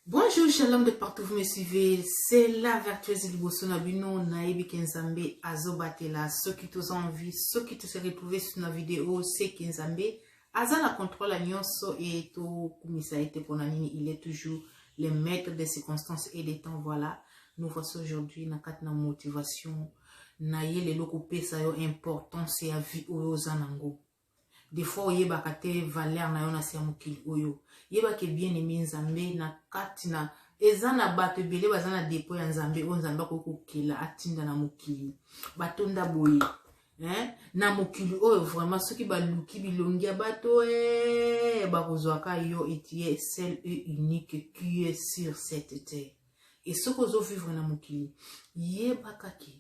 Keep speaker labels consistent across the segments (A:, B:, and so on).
A: Bonjour, shalom de partout, vous me suivez. C'est la vertueuse Liboso Nabino, Naebi Kenzambe, Azobatela. Ceux qui tous ont envie, ceux qui se retrouvent sur nos vidéos, c'est Kenzambe. Azana contrôle Nyonso et tout, Kumisa été pour Nanini, il est toujours le maître des circonstances et des temps. Voilà, nous voici aujourd'hui, na kat na motivation, na ye le loko pesa yo importance et à vie aux zanango. Des fois, oyeba kate valeur na yo na siya mukili oyo. Yeba ke bien aimé nzambe na kati na eza na bato bele bazana depo ya nzambe o nzambe ko kila atinda na mukili. Batonda boye. Na mukili oyo vraiment soki baluki bilongi ya bato bakozwaka yo etie seul et unique qui est sur cette terre. Et ce qu'on veut vivre na mukili. Yeba kake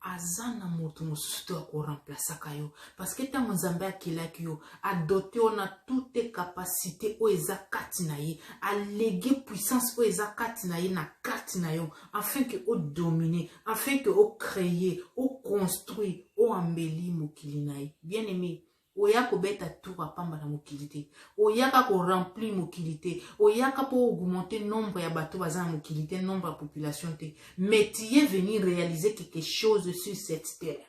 A: azana moto mosusu ko remplacer kayo parce que tant nzambe akelaki yo a doté on a toutes capacités o eza kati na ye a léguer puissance o eza kati na ye na kati na yo afin que o dominer afin que o créer o construire o embellir mokili na ye. Bien aimé, oya ko beta tour apamba na mokili te, oya ka ko remplir mokili te, oya ka po augmenter nombre ya bato baza na mokili te, nombre ya population te, mais tu es venu réaliser quelque chose sur cette terre.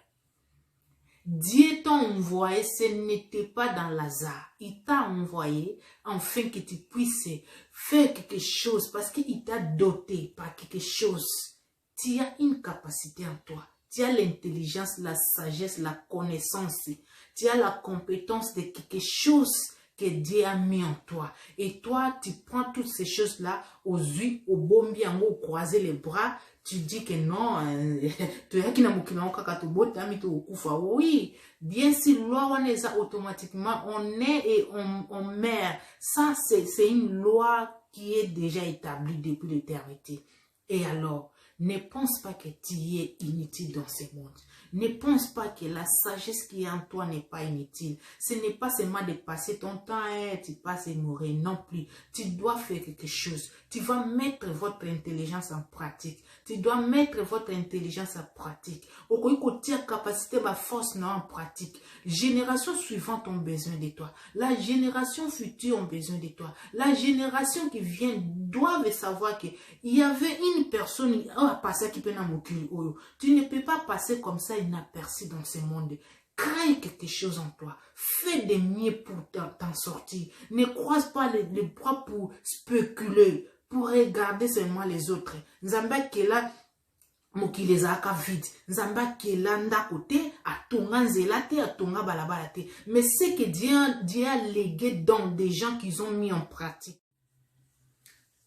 A: Dieu t'a envoyé, ce n'était pas dans l'hasard. Il t'a envoyé afin que tu puisses faire quelque chose parce qu'il t'a doté par quelque chose. Tu as une capacité en toi. Tu as l'intelligence, la sagesse, la connaissance. Tu as la compétence de quelque chose que Dieu a mis en toi. Et toi, tu prends toutes ces choses-là aux yeux, au bon bien, au croiser les bras. Tu dis que non, oui, bien sûr, loi on est automatiquement, on est et on meurt. Ça, c'est une loi qui est déjà établie depuis l'éternité. Et alors, ne pense pas que tu es inutile dans ce monde. Ne pense pas que la sagesse qui est en toi n'est pas inutile. Ce n'est pas seulement de passer ton temps et tu passes et mourir. Non plus. Tu dois faire quelque chose. Tu vas mettre votre intelligence en pratique. Tu dois mettre votre intelligence en pratique. Au côté capacité, ma force non en pratique. Génération suivante ont besoin de toi. La génération future ont besoin de toi. La génération qui vient doivent savoir que il y avait une personne passer qui peut dans mon cul. Tu ne peux pas passer comme ça inaperçu dans ce monde. Crée quelque chose en toi. Fais des mieux pour t'en sortir. Ne croise pas les bras pour spéculer, pour regarder seulement les autres. Nzamba qui est là, mokili ezaka vide. Nzamba qui est là nda côté, atonga nzela te, atonga balabala te. Mais c'est que Dieu a légué dans des gens qu'ils ont mis en pratique.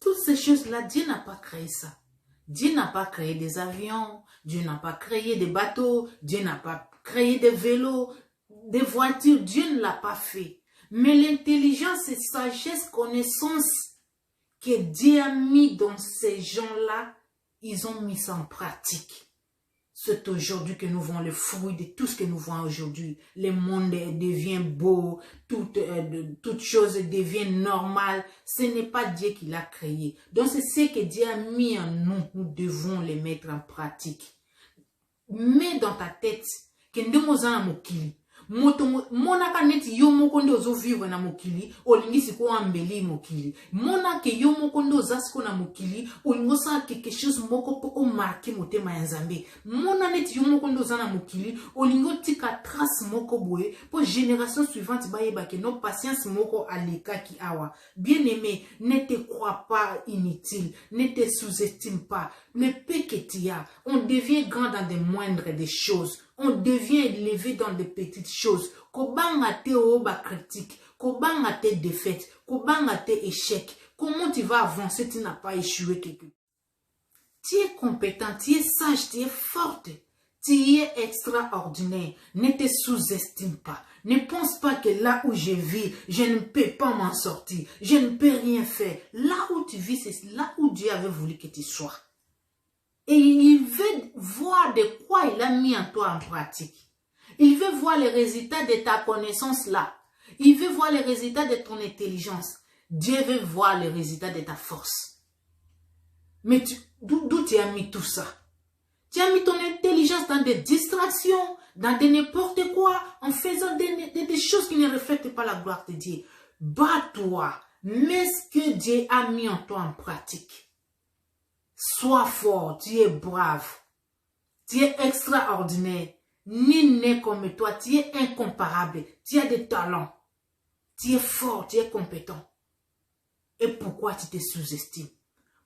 A: Toutes ces choses-là, Dieu n'a pas créé ça. Dieu n'a pas créé des avions, Dieu n'a pas créé des bateaux, Dieu n'a pas créé des vélos, des voitures, Dieu ne l'a pas fait. Mais l'intelligence et sagesse, connaissance que Dieu a mis dans ces gens-là, ils ont mis ça en pratique. C'est aujourd'hui que nous voyons le fruit de tout ce que nous voyons aujourd'hui. Le monde devient beau, toute chose devient normale. Ce n'est pas Dieu qui l'a créé. Donc c'est ce que Dieu a mis en nous. Nous devons les mettre en pratique. Mets dans ta tête que nous sommes mokili. Mona neti yo moko ndo zo vivre na mokili olingi siko ambeli mokili mona ke yo moko ndo zasko na mokili olingo sa quelque chose moko po o marquer motema ya nzambe mona neti yo moko ndo za na mokili olingo tika trace moko boye po génération suivante bayeba ke no patience moko aleka ki awa. Bien aimé, ne te crois pas inutile, ne te sous-estime pas. Le peu que tu as, on devient grand dans des moindres des choses. On devient élevé dans des petites choses. Kobanga te oba critique, kobanga te défaite, kobanga te échec. Comment tu vas avancer, tu n'as pas échoué quelque chose. Tu es compétent, tu es sage, tu es forte, tu es extraordinaire. Ne te sous-estime pas. Ne pense pas que là où je vis, je ne peux pas m'en sortir. Je ne peux rien faire. Là où tu vis, c'est là où Dieu avait voulu que tu sois. Et il veut voir de quoi il a mis en toi en pratique. Il veut voir les résultats de ta connaissance là. Il veut voir les résultats de ton intelligence. Dieu veut voir les résultats de ta force. Mais d'où tu as mis tout ça? Tu as mis ton intelligence dans des distractions, dans des n'importe quoi, en faisant des choses qui ne reflètent pas la gloire de Dieu. Bats-toi. Mets ce que Dieu a mis en toi en pratique. Sois fort, tu es brave. Tu es extraordinaire. Nul n'est comme toi, tu es incomparable. Tu as des talents. Tu es fort, tu es compétent. Et pourquoi tu te sous-estimes?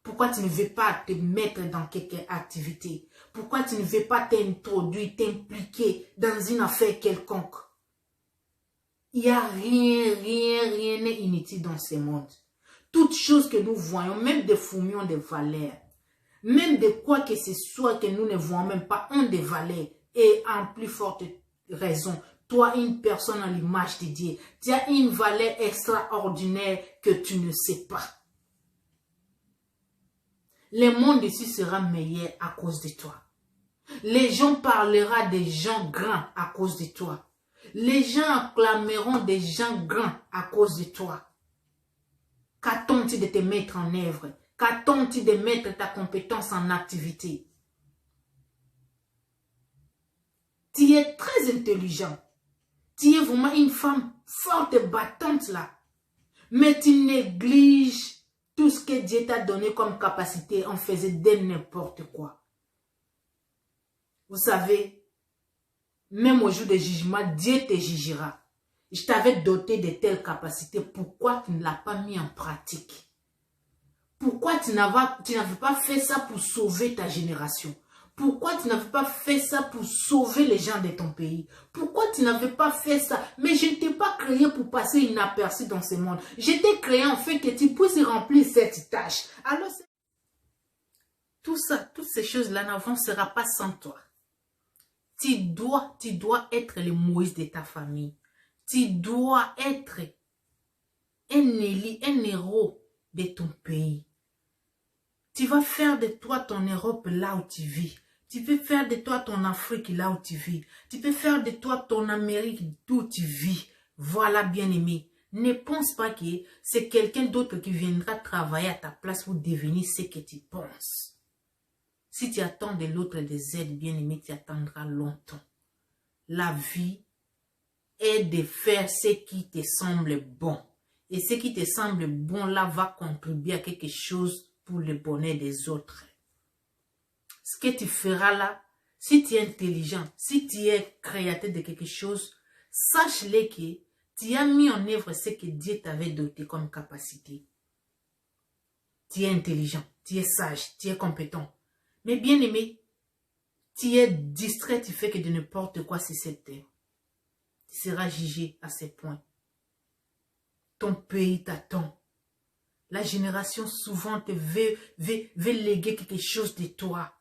A: Pourquoi tu ne veux pas te mettre dans quelque activité? Pourquoi tu ne veux pas t'introduire, t'impliquer dans une affaire quelconque? Il n'y a rien n'est inutile dans ce monde. Toutes choses que nous voyons, même des fourmis ont des valeurs. Même de quoi que ce soit que nous ne voyons même pas, ont des valeurs. Et en plus forte raison, toi, une personne à l'image de Dieu, tu as une valeur extraordinaire que tu ne sais pas. Le monde ici sera meilleur à cause de toi. Les gens parleront des gens grands à cause de toi. Les gens acclameront des gens grands à cause de toi. Qu'attends-tu de te mettre en œuvre? Qu'attends-tu de mettre ta compétence en activité? Tu es très intelligent. Tu es vraiment une femme forte et battante là. Mais tu négliges tout ce que Dieu t'a donné comme capacité en faisant de n'importe quoi. Vous savez, même au jour de jugement, Dieu te jugera. Je t'avais doté de telles capacités. Pourquoi tu ne l'as pas mis en pratique? Pourquoi tu n'avais pas fait ça pour sauver ta génération? Pourquoi tu n'avais pas fait ça pour sauver les gens de ton pays? Pourquoi tu n'avais pas fait ça? Mais je ne t'ai pas créé pour passer inaperçu dans ce monde. Je t'ai créé en fait que tu puisses remplir cette tâche. Alors, tout ça, toutes ces choses-là n'avancera pas sans toi. Tu dois être le Moïse de ta famille. Tu dois être un Élie, un héros de ton pays. Tu vas faire de toi ton Europe là où tu vis. Tu peux faire de toi ton Afrique là où tu vis. Tu peux faire de toi ton Amérique d'où tu vis. Voilà, bien-aimé. Ne pense pas que c'est quelqu'un d'autre qui viendra travailler à ta place pour devenir ce que tu penses. Si tu attends de l'autre des aides, bien-aimé, tu attendras longtemps. La vie est de faire ce qui te semble bon. Et ce qui te semble bon là va contribuer à quelque chose pour le bonheur des autres. Ce que tu feras là, si tu es intelligent, si tu es créateur de quelque chose, sache-le que tu as mis en œuvre ce que Dieu t'avait doté comme capacité. Tu es intelligent, tu es sage, tu es compétent. Mais bien aimé, tu es distrait, tu fais que de n'importe quoi sur cette terre. Tu seras jugé à ce point. Ton pays t'attend. La génération souvent te veut léguer quelque chose de toi.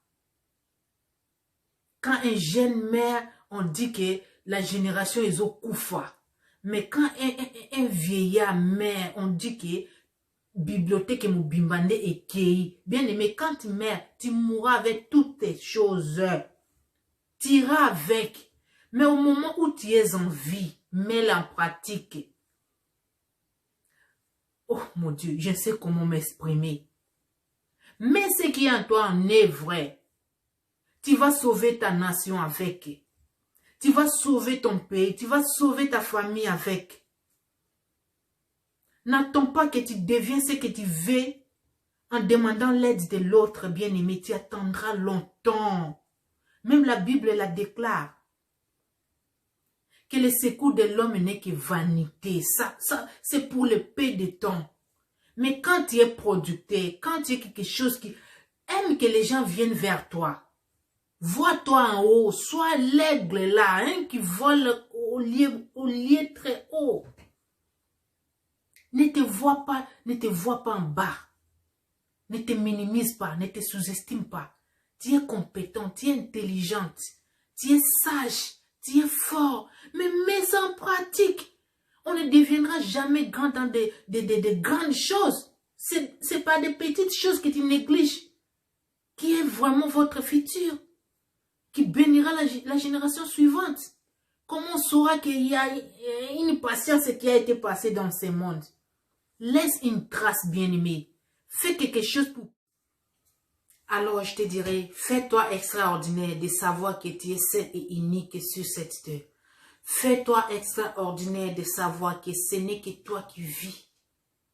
A: Quand un jeune mère, on dit que la génération est au koufa. Mais quand un vieillard mère, on dit que bibliothèque et Mubimbande et Kei. Bien aimé, quand tu meurs, tu mourras avec toutes tes choses. Tu iras avec. Mais au moment où tu es en vie, mets-la en pratique. Oh mon Dieu, je sais comment m'exprimer. Mais ce qui est en toi en est vrai. Tu vas sauver ta nation avec. Tu vas sauver ton pays. Tu vas sauver ta famille avec. N'attends pas que tu deviens ce que tu veux en demandant l'aide de l'autre, bien-aimé. Tu attendras longtemps. Même la Bible la déclare. Que le secours de l'homme n'est que vanité. Ça c'est pour le peu de temps. Mais quand tu es producteur, quand tu es quelque chose qui aime que les gens viennent vers toi, vois-toi en haut, sois l'aigle là, hein, qui vole au lieu très haut. Ne te vois pas en bas. Ne te minimise pas, ne te sous-estime pas. Tu es compétent, tu es intelligente, tu es sage, tu es fort, mais mets ça en pratique. On ne deviendra jamais grand dans des grandes choses. C'est pas des petites choses que tu négliges, qui est vraiment votre futur, qui bénira la génération suivante. Comment on saura qu'il y a une patience qui a été passée dans ce monde? Laisse une trace, bien-aimée. Fais quelque chose pour... Alors je te dirais, fais-toi extraordinaire de savoir que tu es seul et unique sur cette terre. Fais-toi extraordinaire de savoir que ce n'est que toi qui vis.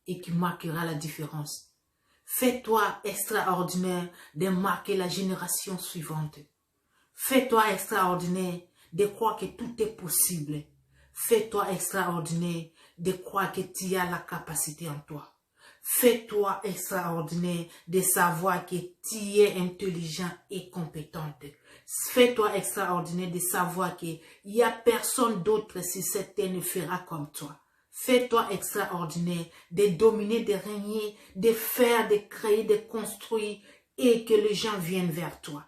A: et qui marquera la différence. Fais-toi extraordinaire de marquer la génération suivante. Fais-toi extraordinaire de croire que tout est possible. Fais-toi extraordinaire de croire que tu as la capacité en toi. Fais-toi extraordinaire de savoir que tu es intelligent et compétente. Fais-toi extraordinaire de savoir qu'il n'y a personne d'autre sur cette terre ne fera comme toi. Fais-toi extraordinaire de dominer, de régner, de faire, de créer, de construire et que les gens viennent vers toi.